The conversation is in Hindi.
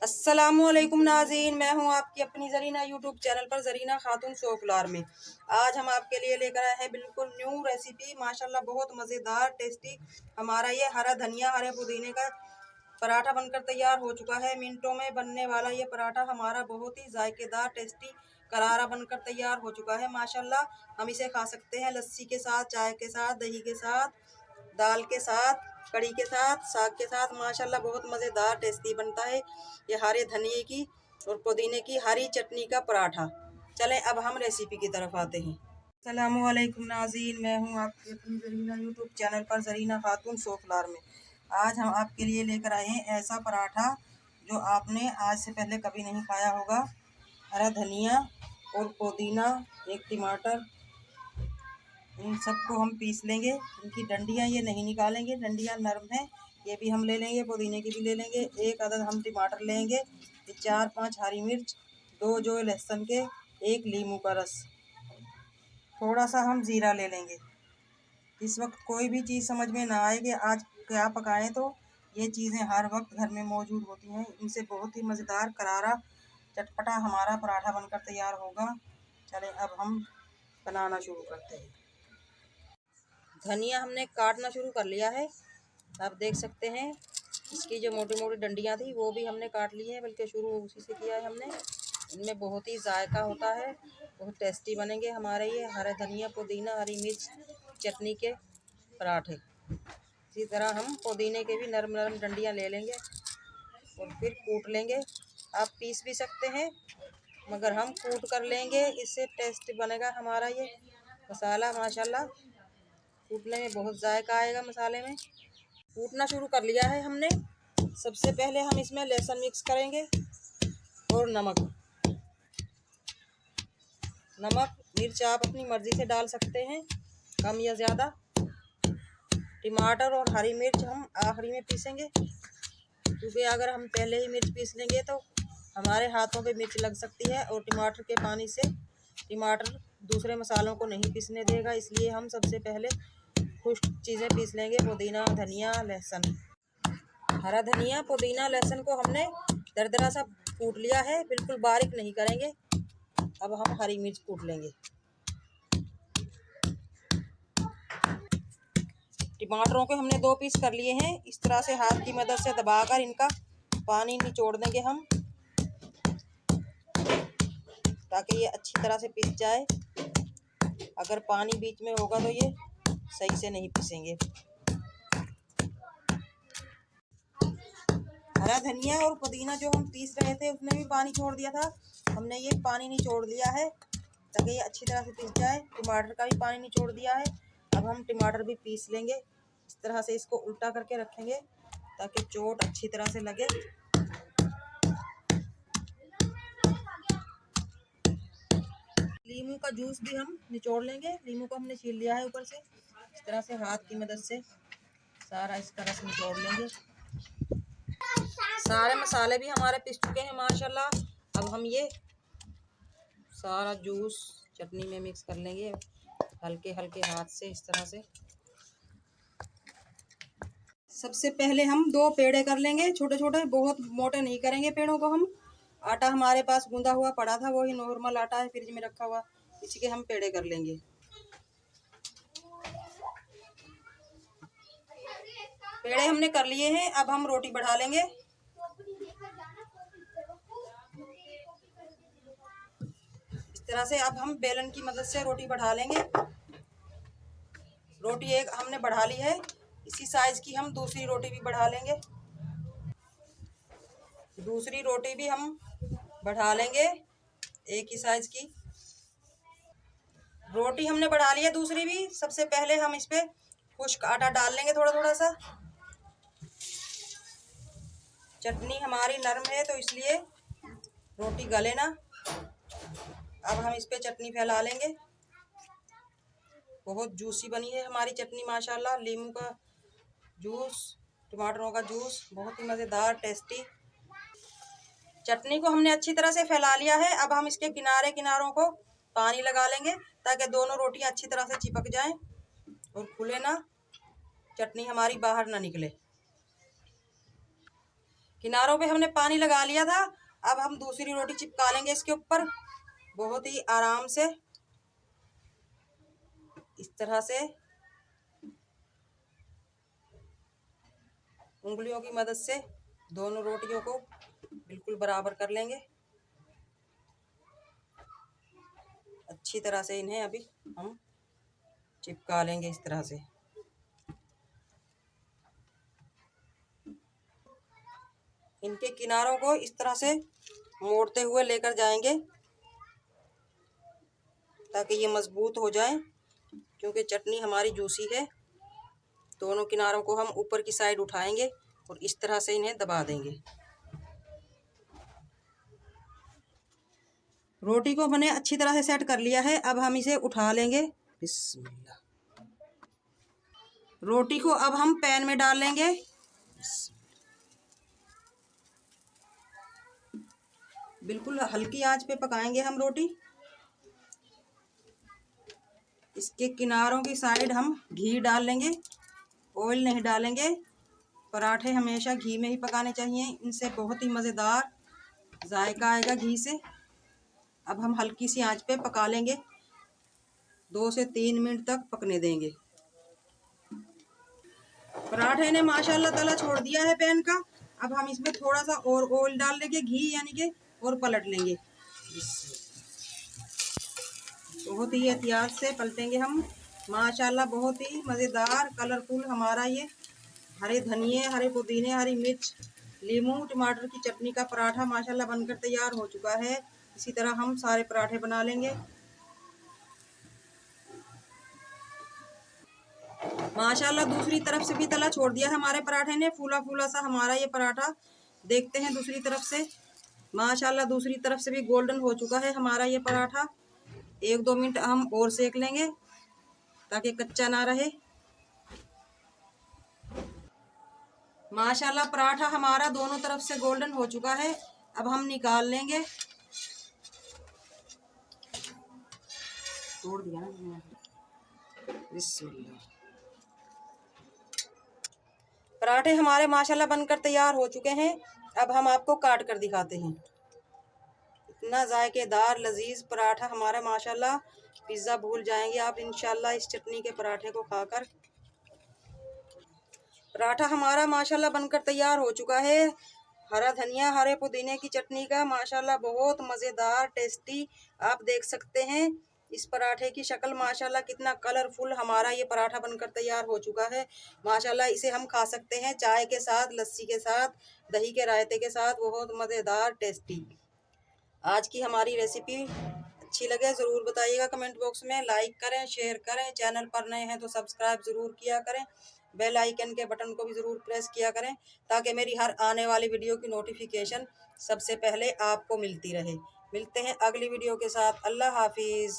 अस्सलामुअलैकुम नाज़रीन, मैं हूं आपकी अपनी ज़रीना यूट्यूब चैनल पर ज़रीना खातून सोफलार में। आज हम आपके लिए लेकर आए हैं बिल्कुल न्यू रेसिपी, माशाल्लाह बहुत मज़ेदार टेस्टी। हमारा ये हरा धनिया हरे पुदीने का पराठा बनकर तैयार हो चुका है। मिनटों में बनने वाला ये पराठा हमारा बहुत ही जायकेदार टेस्टी करारा बनकर तैयार हो चुका है। माशाल्लाह हम इसे खा सकते हैं लस्सी के साथ, चाय के साथ, दही के साथ, दाल के साथ, कड़ी के साथ, साग के साथ। माशाल्लाह बहुत मज़ेदार टेस्टी बनता है ये हरे धनिए की और पुदीने की हरी चटनी का पराठा। चलें अब हम रेसिपी की तरफ आते हैं। अस्सलामुअलैकुम नाज़रीन, मैं हूं आपकी अपनी ज़रीना यूट्यूब चैनल पर ज़रीना खातून सोफलार में। आज हम आपके लिए लेकर आए हैं ऐसा पराठा जो आपने आज से पहले कभी नहीं खाया होगा। हरा धनिया और पुदीना, एक टमाटर, इन सबको हम पीस लेंगे। इनकी डंडियाँ ये नहीं निकालेंगे, डंडियाँ नरम हैं। ये भी हम ले लेंगे, पुदीने की भी ले लेंगे। एक अदद हम टमाटर लेंगे, 4-5 हरी मिर्च, 2 जो लहसुन के, 1 नींबू का रस, थोड़ा सा हम ज़ीरा ले लेंगे। इस वक्त कोई भी चीज़ समझ में ना आए कि आज क्या पकाएं, तो ये चीज़ें हर वक्त घर में मौजूद होती हैं। इनसे बहुत ही मज़ेदार करारा चटपटा हमारा पराठा बनकर तैयार होगा। चलें अब हम बनाना शुरू करते हैं। धनिया हमने काटना शुरू कर लिया है। आप देख सकते हैं इसकी जो मोटी मोटी डंडियाँ थी वो भी हमने काट ली है, बल्कि शुरू उसी से किया है हमने। इनमें बहुत ही जायका होता है, बहुत टेस्टी बनेंगे हमारे ये हरे धनिया पुदीना हरी मिर्च चटनी के पराठे। इसी तरह हम पुदीने के भी नरम नरम डंडियाँ ले लेंगे और फिर कूट लेंगे। आप पीस भी सकते हैं, मगर हम कूट कर लेंगे, इससे टेस्ट बनेगा हमारा ये मसाला। माशाल्लाह कूटने में बहुत जायका आएगा मसाले में। कूटना शुरू कर लिया है हमने। सबसे पहले हम इसमें लहसुन मिक्स करेंगे और नमक। मिर्च आप अपनी मर्ज़ी से डाल सकते हैं, कम या ज़्यादा। टमाटर और हरी मिर्च हम आखिरी में पीसेंगे, क्योंकि अगर हम पहले ही मिर्च पीस लेंगे तो हमारे हाथों पे मिर्च लग सकती है और टमाटर के पानी से टमाटर दूसरे मसालों को नहीं पीसने देगा। इसलिए हम सबसे पहले कुछ चीज़ें पीस लेंगे, पुदीना धनिया लहसुन। हरा धनिया पुदीना लहसुन को हमने दरदरा सा कूट लिया है, बिल्कुल बारीक नहीं करेंगे। अब हम हरी मिर्च कूट लेंगे। टमाटरों के हमने 2 पीस कर लिए हैं। इस तरह से हाथ की मदद से दबाकर इनका पानी निचोड़ देंगे हम, ताकि ये अच्छी तरह से पिस जाए। अगर पानी बीच में होगा तो ये सही से नहीं पिसेंगे। हरा धनिया और पुदीना जो हम पीस रहे थे उसने भी पानी छोड़ दिया था, हमने ये पानी निचोड़ लिया है ताकि ये अच्छी तरह से पिस जाए। टमाटर का भी पानी निचोड़ दिया है। अब हम टमाटर भी पीस लेंगे। इस तरह से इसको उल्टा करके रखेंगे ताकि चोट अच्छी तरह से लगे। नींबू का जूस भी हम निचोड़ लेंगे। नींबू को हमने छील लिया है ऊपर से। इस तरह से हाथ की मदद से सारा इसका रस निचोड़ लेंगे। सारे मसाले भी हमारे पिस चुके हैं माशाल्लाह। अब हम ये सारा जूस चटनी में मिक्स कर लेंगे हल्के हल्के हाथ से, इस तरह से। सबसे पहले हम 2 पेड़े कर लेंगे, छोटे छोटे, बहुत मोटे नहीं करेंगे पेड़ों को हम। आटा हमारे पास गूंदा हुआ पड़ा था, वही नॉर्मल आटा है फ्रिज में रखा हुआ, इसी के हम पेड़े कर लेंगे। पेड़े हमने कर लिए हैं। अब हम रोटी बढ़ा लेंगे। इस तरह से अब हम बेलन की मदद से रोटी बढ़ा लेंगे। रोटी एक हमने बढ़ा ली है, इसी साइज की हम दूसरी रोटी भी बढ़ा लेंगे। दूसरी रोटी भी हम बढ़ा लेंगे, एक ही साइज की रोटी हमने बढ़ा ली है दूसरी भी। सबसे पहले हम इस पे खुश्क आटा डाल लेंगे, थोड़ा थोड़ा सा। चटनी हमारी नरम है तो इसलिए रोटी गले ना। अब हम इस पे चटनी फैला लेंगे। बहुत जूसी बनी है हमारी चटनी माशाल्लाह। नींबू का जूस, टमाटरों का जूस, बहुत ही मज़ेदार टेस्टी। चटनी को हमने अच्छी तरह से फैला लिया है। अब हम इसके किनारे किनारों को पानी लगा लेंगे ताकि दोनों रोटियां अच्छी तरह से चिपक जाएं और खुले ना, चटनी हमारी बाहर ना निकले। किनारों पे हमने पानी लगा लिया था। अब हम दूसरी रोटी चिपका लेंगे इसके ऊपर बहुत ही आराम से, इस तरह से उंगलियों की मदद से दोनों रोटियों को बिल्कुल बराबर कर लेंगे। अच्छी तरह से इन्हें अभी हम चिपका लेंगे इस तरह से। इनके किनारों को इस तरह से मोड़ते हुए लेकर जाएंगे ताकि ये मजबूत हो जाए, क्योंकि चटनी हमारी जूसी है। दोनों किनारों को हम ऊपर की साइड उठाएंगे और इस तरह से इन्हें दबा देंगे। रोटी को मैंने अच्छी तरह से सेट कर लिया है। अब हम इसे उठा लेंगे। बिस्मिल्लाह। रोटी को अब हम पैन में डाल लेंगे। बिल्कुल हल्की आंच पे पकाएंगे हम रोटी। इसके किनारों की साइड हम घी डाल लेंगे, ऑयल नहीं डालेंगे। पराठे हमेशा घी में ही पकाने चाहिए, इनसे बहुत ही मज़ेदार जायका आएगा घी से। अब हम हल्की सी आंच पे पका लेंगे, 2 से 3 मिनट तक पकने देंगे। पराठे ने माशाल्लाह तला छोड़ दिया है पैन का। अब हम इसमें थोड़ा सा और ऑयल डाल लेंगे, घी यानी कि, और पलट लेंगे। बहुत ही एहतियात से पलटेंगे हम। माशाल्लाह बहुत ही मज़ेदार कलरफुल हमारा ये हरे धनिए, हरे पुदीने, हरी मिर्च, नींबू, टमाटर की चटनी का पराठा माशाल्लाह बनकर तैयार हो चुका है। इसी तरह हम सारे पराठे बना लेंगे। माशाल्लाह दूसरी तरफ से भी तला छोड़ दिया हमारे पराठे ने। फूला फूला सा हमारा ये पराठा। देखते हैं दूसरी तरफ से। माशाल्लाह दूसरी तरफ से भी गोल्डन हो चुका है हमारा ये पराठा। 1-2 मिनट हम और सेक लेंगे ताकि कच्चा ना रहे। माशाल्लाह पराठा हमारा दोनों तरफ से गोल्डन हो चुका है। अब हम निकाल लेंगे। तोड़ दिया ना। बिस्मिल्लाह। पराठे हमारे माशाल्लाह बनकर तैयार हो चुके हैं। अब हम आपको काट कर दिखाते हैं। इतना जायकेदार लजीज पराठा हमारा माशाल्लाह, पिज़्ज़ा भूल जाएंगे आप इंशाल्लाह इस चटनी के पराठे को खाकर। पराठा हमारा माशाल्लाह बनकर तैयार हो चुका है। हरा धनिया, हरे पुदीने की चटनी का माशाल्लाह बहुत मज़ेदार टेस्टी। आप देख सकते हैं इस पराठे की शक्ल माशाल्लाह कितना कलरफुल हमारा ये पराठा बनकर तैयार हो चुका है। माशाल्लाह इसे हम खा सकते हैं चाय के साथ, लस्सी के साथ, दही के रायते के साथ। बहुत मज़ेदार टेस्टी। आज की हमारी रेसिपी अच्छी लगे ज़रूर बताइएगा कमेंट बॉक्स में। लाइक करें, शेयर करें। चैनल पर नए हैं तो सब्सक्राइब ज़रूर किया करें। बेल आइकन के बटन को भी ज़रूर प्रेस किया करें ताकि मेरी हर आने वाली वीडियो की नोटिफिकेशन सबसे पहले आपको मिलती रहे। मिलते हैं अगली वीडियो के साथ। अल्लाह हाफिज़।